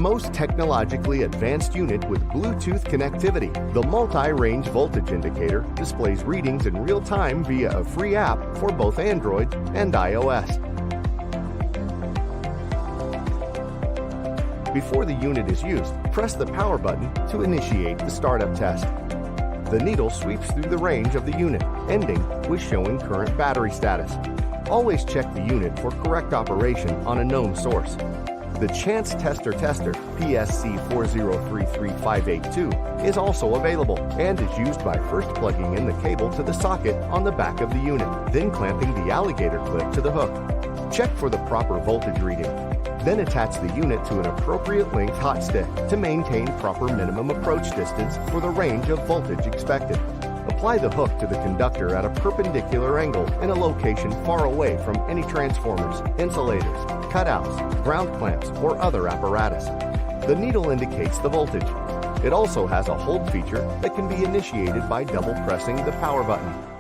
most technologically advanced unit with Bluetooth connectivity. The multi-range voltage indicator displays readings in real time via a free app for both Android and iOS. Before the unit is used, press the power button to initiate the startup test. The needle sweeps through the range of the unit, ending with showing current battery status. Always check the unit for correct operation on a known source. The Chance Tester PSC4033582 is also available and is used by first plugging in the cable to the socket on the back of the unit, then clamping the alligator clip to the hook. Check for the proper voltage reading. Then attach the unit to an appropriate length hot stick to maintain proper minimum approach distance for the range of voltage expected. Apply the hook to the conductor at a perpendicular angle in a location far away from any transformers, insulators, cutouts, ground clamps, or other apparatus. The needle indicates the voltage. It also has a hold feature that can be initiated by double pressing the power button.